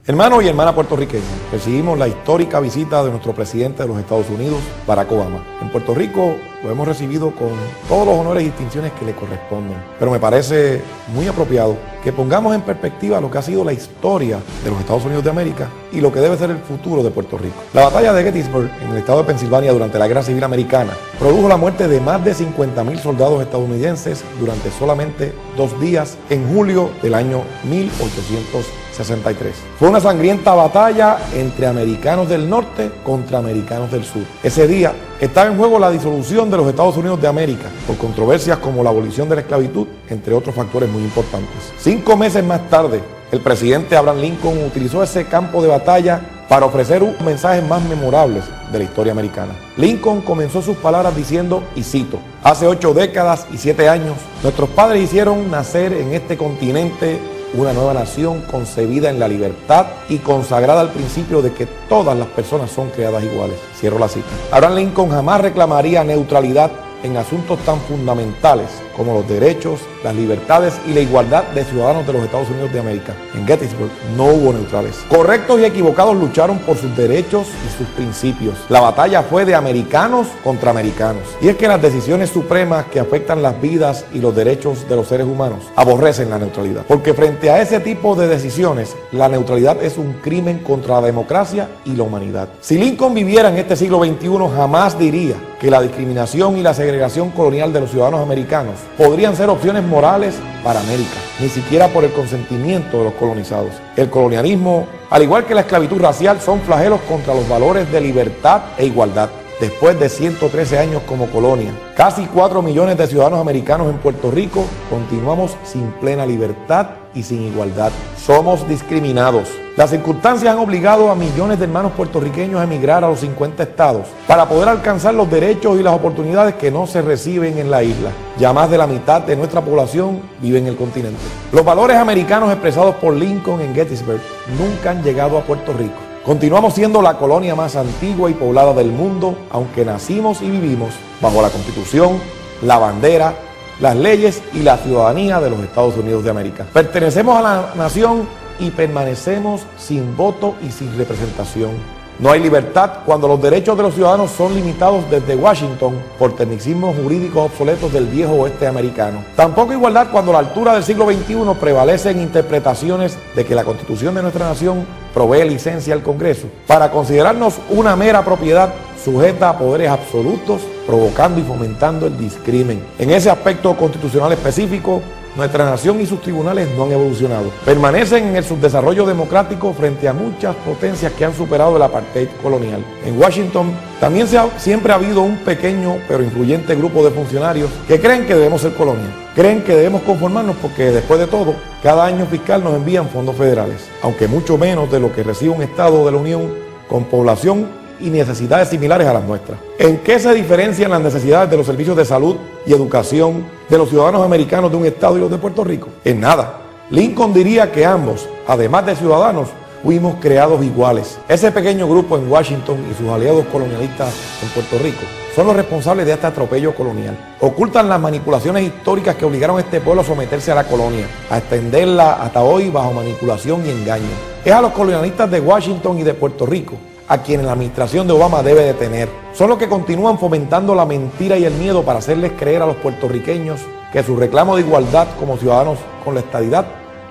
Hermanos y hermanas puertorriqueños, recibimos la histórica visita de nuestro presidente de los Estados Unidos, Barack Obama. En Puerto Rico lo hemos recibido con todos los honores y distinciones que le corresponden. Pero me parece muy apropiado que pongamos en perspectiva lo que ha sido la historia de los Estados Unidos de América y lo que debe ser el futuro de Puerto Rico. La batalla de Gettysburg en el estado de Pensilvania durante la Guerra Civil Americana produjo la muerte de más de 50.000 soldados estadounidenses durante solamente 2 días en julio del año 1863. Fue una sangrienta batalla entre americanos del norte contra americanos del sur. Ese día estaba en juego la disolución de los Estados Unidos de América por controversias como la abolición de la esclavitud, entre otros factores muy importantes. 5 meses más tarde, el presidente Abraham Lincoln utilizó ese campo de batalla para ofrecer un mensaje más memorables de la historia americana. Lincoln comenzó sus palabras diciendo, y cito, hace 8 décadas y 7 años, nuestros padres hicieron nacer en este continente una nueva nación concebida en la libertad y consagrada al principio de que todas las personas son creadas iguales. Cierro la cita. Abraham Lincoln jamás reclamaría neutralidad en asuntos tan fundamentales como los derechos, las libertades y la igualdad de ciudadanos de los Estados Unidos de América. En Gettysburg no hubo neutrales. Correctos y equivocados lucharon por sus derechos y sus principios. La batalla fue de americanos contra americanos. Y es que las decisiones supremas que afectan las vidas y los derechos de los seres humanos aborrecen la neutralidad. Porque frente a ese tipo de decisiones, la neutralidad es un crimen contra la democracia y la humanidad. Si Lincoln viviera en este siglo XXI, jamás diría que la discriminación y la segregación colonial de los ciudadanos americanos podrían ser opciones morales para América, ni siquiera por el consentimiento de los colonizados. El colonialismo, al igual que la esclavitud racial, son flagelos contra los valores de libertad e igualdad. Después de 113 años como colonia, casi 4 millones de ciudadanos americanos en Puerto Rico, continuamos sin plena libertad y sin igualdad. Somos discriminados. Las circunstancias han obligado a millones de hermanos puertorriqueños a emigrar a los 50 estados para poder alcanzar los derechos y las oportunidades que no se reciben en la isla. Ya más de la mitad de nuestra población vive en el continente. Los valores americanos expresados por Lincoln en Gettysburg nunca han llegado a Puerto Rico. Continuamos siendo la colonia más antigua y poblada del mundo, aunque nacimos y vivimos bajo la Constitución, la bandera, las leyes y la ciudadanía de los Estados Unidos de América. Pertenecemos a la nación y permanecemos sin voto y sin representación. No hay libertad cuando los derechos de los ciudadanos son limitados desde Washington por tecnicismos jurídicos obsoletos del viejo oeste americano. Tampoco igualdad cuando a la altura del siglo XXI prevalecen interpretaciones de que la Constitución de nuestra nación provee licencia al Congreso para considerarnos una mera propiedad sujeta a poderes absolutos, provocando y fomentando el discrimen. En ese aspecto constitucional específico, nuestra nación y sus tribunales no han evolucionado. Permanecen en el subdesarrollo democrático frente a muchas potencias que han superado el apartheid colonial. En Washington también siempre ha habido un pequeño pero influyente grupo de funcionarios que creen que debemos ser colonia. Creen que debemos conformarnos porque, después de todo, cada año fiscal nos envían fondos federales, aunque mucho menos de lo que recibe un Estado de la Unión con población y necesidades similares a las nuestras. ¿En qué se diferencian las necesidades de los servicios de salud y educación de los ciudadanos americanos de un estado y los de Puerto Rico? En nada. Lincoln diría que ambos, además de ciudadanos, fuimos creados iguales. Ese pequeño grupo en Washington y sus aliados colonialistas en Puerto Rico son los responsables de este atropello colonial. Ocultan las manipulaciones históricas que obligaron a este pueblo a someterse a la colonia, a extenderla hasta hoy bajo manipulación y engaño. Es a los colonialistas de Washington y de Puerto Rico a quienes la administración de Obama debe detener. Son los que continúan fomentando la mentira y el miedo para hacerles creer a los puertorriqueños que su reclamo de igualdad como ciudadanos con la estadidad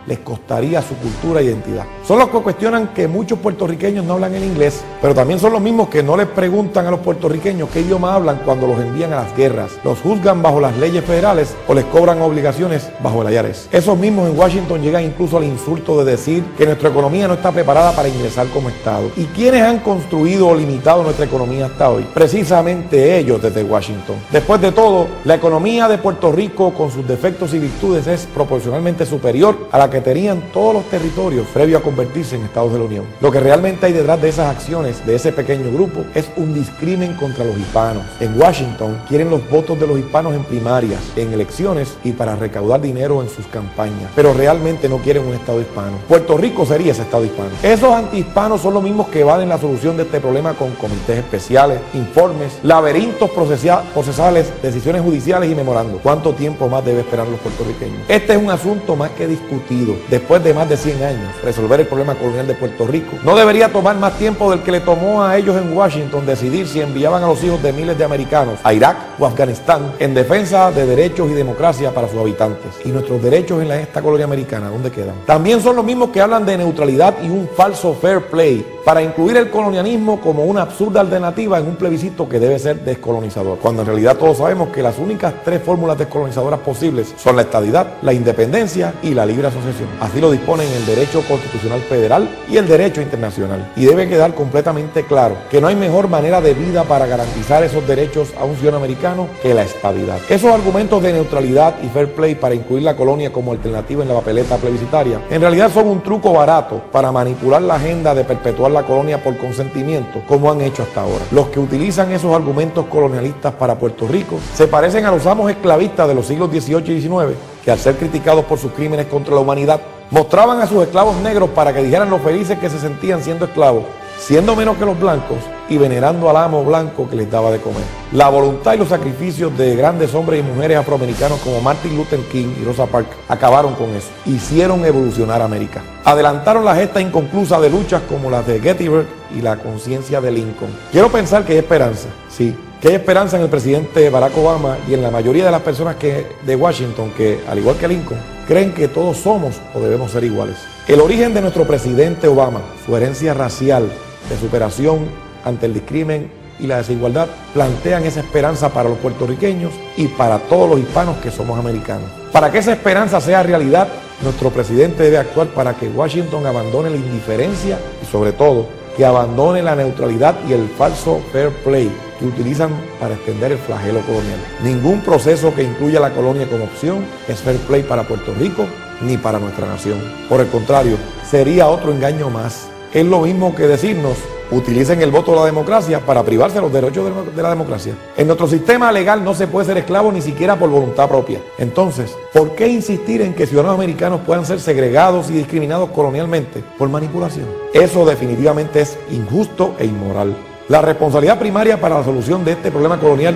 les costaría su cultura e identidad. Son los que cuestionan que muchos puertorriqueños no hablan el inglés, pero también son los mismos que no les preguntan a los puertorriqueños qué idioma hablan cuando los envían a las guerras, los juzgan bajo las leyes federales o les cobran obligaciones bajo el IRS. Esos mismos en Washington llegan incluso al insulto de decir que nuestra economía no está preparada para ingresar como Estado. ¿Y quiénes han construido o limitado nuestra economía hasta hoy? Precisamente ellos desde Washington. Después de todo, la economía de Puerto Rico, con sus defectos y virtudes, es proporcionalmente superior a la que tenían todos los territorios previo a convertirse en Estados de la Unión. Lo que realmente hay detrás de esas acciones de ese pequeño grupo es un discrimen contra los hispanos. En Washington quieren los votos de los hispanos en primarias, en elecciones y para recaudar dinero en sus campañas, pero realmente no quieren un Estado hispano. Puerto Rico sería ese Estado hispano. Esos antihispanos son los mismos que evaden la solución de este problema con comités especiales, informes, laberintos procesales, decisiones judiciales y memorandos. ¿Cuánto tiempo más debe esperar los puertorriqueños? Este es un asunto más que discutido. decidido, después de más de 100 años, resolver el problema colonial de Puerto Rico, no debería tomar más tiempo del que le tomó a ellos en Washington decidir si enviaban a los hijos de miles de americanos a Irak o Afganistán en defensa de derechos y democracia para sus habitantes. Y nuestros derechos en esta colonia americana, ¿dónde quedan? También son los mismos que hablan de neutralidad y un falso fair play para incluir el colonialismo como una absurda alternativa en un plebiscito que debe ser descolonizador, cuando en realidad todos sabemos que las únicas 3 fórmulas descolonizadoras posibles son la estadidad, la independencia y la libre asociación. Así lo disponen el derecho constitucional federal y el derecho internacional. Y debe quedar completamente claro que no hay mejor manera de vida para garantizar esos derechos a un ciudadano americano que la estadidad. Esos argumentos de neutralidad y fair play para incluir la colonia como alternativa en la papeleta plebiscitaria en realidad son un truco barato para manipular la agenda de perpetuar la colonia por consentimiento, como han hecho hasta ahora. Los que utilizan esos argumentos colonialistas para Puerto Rico se parecen a los amos esclavistas de los siglos XVIII y XIX, que al ser criticados por sus crímenes contra la humanidad, mostraban a sus esclavos negros para que dijeran lo felices que se sentían siendo esclavos, siendo menos que los blancos y venerando al amo blanco que les daba de comer. La voluntad y los sacrificios de grandes hombres y mujeres afroamericanos como Martin Luther King y Rosa Parks acabaron con eso. Hicieron evolucionar América. Adelantaron la gesta inconclusa de luchas como las de Gettysburg y la conciencia de Lincoln. Quiero pensar que hay esperanza, sí, que hay esperanza en el presidente Barack Obama y en la mayoría de las personas de Washington que, al igual que Lincoln, creen que todos somos o debemos ser iguales. El origen de nuestro presidente Obama, su herencia racial, de superación ante el discrimen y la desigualdad, plantean esa esperanza para los puertorriqueños y para todos los hispanos que somos americanos. Para que esa esperanza sea realidad, nuestro presidente debe actuar para que Washington abandone la indiferencia y sobre todo que abandone la neutralidad y el falso fair play que utilizan para extender el flagelo colonial. Ningún proceso que incluya la colonia como opción es fair play para Puerto Rico ni para nuestra nación. Por el contrario, sería otro engaño más. Es lo mismo que decirnos, utilicen el voto de la democracia para privarse de los derechos de la democracia. En nuestro sistema legal no se puede ser esclavo ni siquiera por voluntad propia. Entonces, ¿por qué insistir en que ciudadanos americanos puedan ser segregados y discriminados colonialmente por manipulación? Eso definitivamente es injusto e inmoral. La responsabilidad primaria para la solución de este problema colonial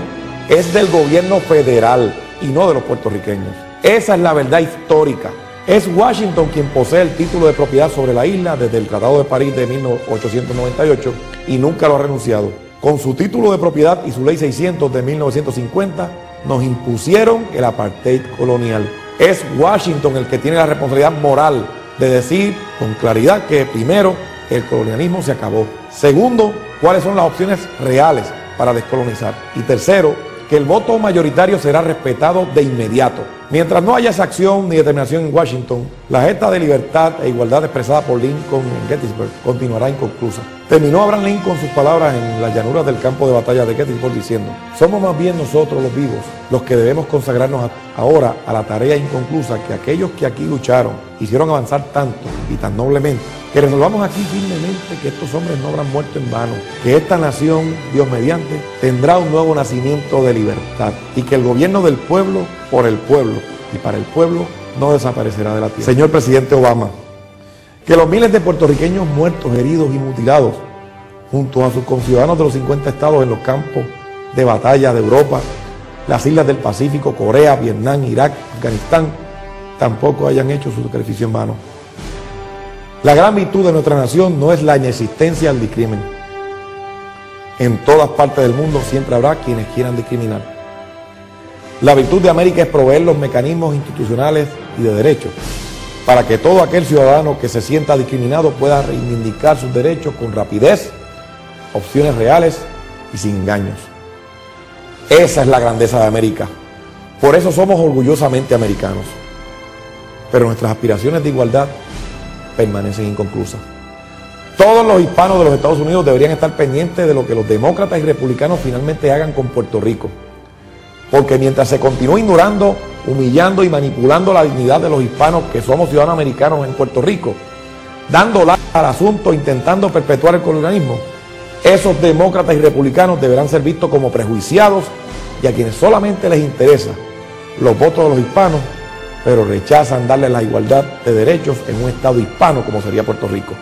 es del gobierno federal y no de los puertorriqueños. Esa es la verdad histórica. Es Washington quien posee el título de propiedad sobre la isla desde el Tratado de París de 1898 y nunca lo ha renunciado. Con su título de propiedad y su Ley 600 de 1950 nos impusieron el apartheid colonial. Es Washington el que tiene la responsabilidad moral de decir con claridad que primero, el colonialismo se acabó. Segundo, cuáles son las opciones reales para descolonizar. Y tercero, que el voto mayoritario será respetado de inmediato. Mientras no haya esa acción ni determinación en Washington, la gesta de libertad e igualdad expresada por Lincoln en Gettysburg continuará inconclusa. Terminó Abraham Lincoln sus palabras en las llanuras del campo de batalla de Gettysburg diciendo: somos más bien nosotros los vivos los que debemos consagrarnos ahora a la tarea inconclusa que aquellos que aquí lucharon hicieron avanzar tanto y tan noblemente, que resolvamos aquí firmemente que estos hombres no habrán muerto en vano, que esta nación, Dios mediante, tendrá un nuevo nacimiento de libertad y que el gobierno del pueblo, por el pueblo y para el pueblo, no desaparecerá de la tierra. Señor presidente Obama, que los miles de puertorriqueños muertos, heridos y mutilados, junto a sus conciudadanos de los 50 estados en los campos de batalla de Europa, las islas del Pacífico, Corea, Vietnam, Irak, Afganistán, tampoco hayan hecho su sacrificio en vano. La gran virtud de nuestra nación no es la inexistencia del discrimen. En todas partes del mundo siempre habrá quienes quieran discriminar. La virtud de América es proveer los mecanismos institucionales y de derechos para que todo aquel ciudadano que se sienta discriminado pueda reivindicar sus derechos con rapidez, opciones reales y sin engaños. Esa es la grandeza de América. Por eso somos orgullosamente americanos. Pero nuestras aspiraciones de igualdad permanecen inconclusas. Todos los hispanos de los Estados Unidos deberían estar pendientes de lo que los demócratas y republicanos finalmente hagan con Puerto Rico. Porque mientras se continúe ignorando, humillando y manipulando la dignidad de los hispanos que somos ciudadanos americanos en Puerto Rico, dando la al asunto, intentando perpetuar el colonialismo, esos demócratas y republicanos deberán ser vistos como prejuiciados y a quienes solamente les interesa los votos de los hispanos, pero rechazan darle la igualdad de derechos en un estado hispano como sería Puerto Rico.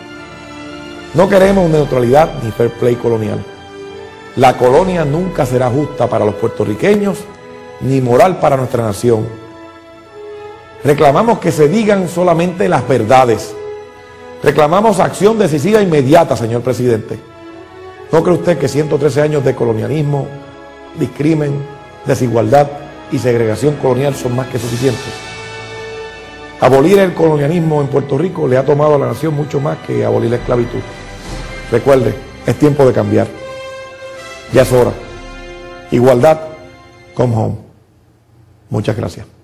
No queremos neutralidad ni fair play colonial. La colonia nunca será justa para los puertorriqueños ni moral para nuestra nación. Reclamamos que se digan solamente las verdades. Reclamamos acción decisiva e inmediata, señor presidente. ¿No cree usted que 113 años de colonialismo, discrimen, desigualdad y segregación colonial son más que suficientes? Abolir el colonialismo en Puerto Rico le ha tomado a la nación mucho más que abolir la esclavitud. Recuerde, es tiempo de cambiar. Ya es hora. Igualdad, come home. Muchas gracias.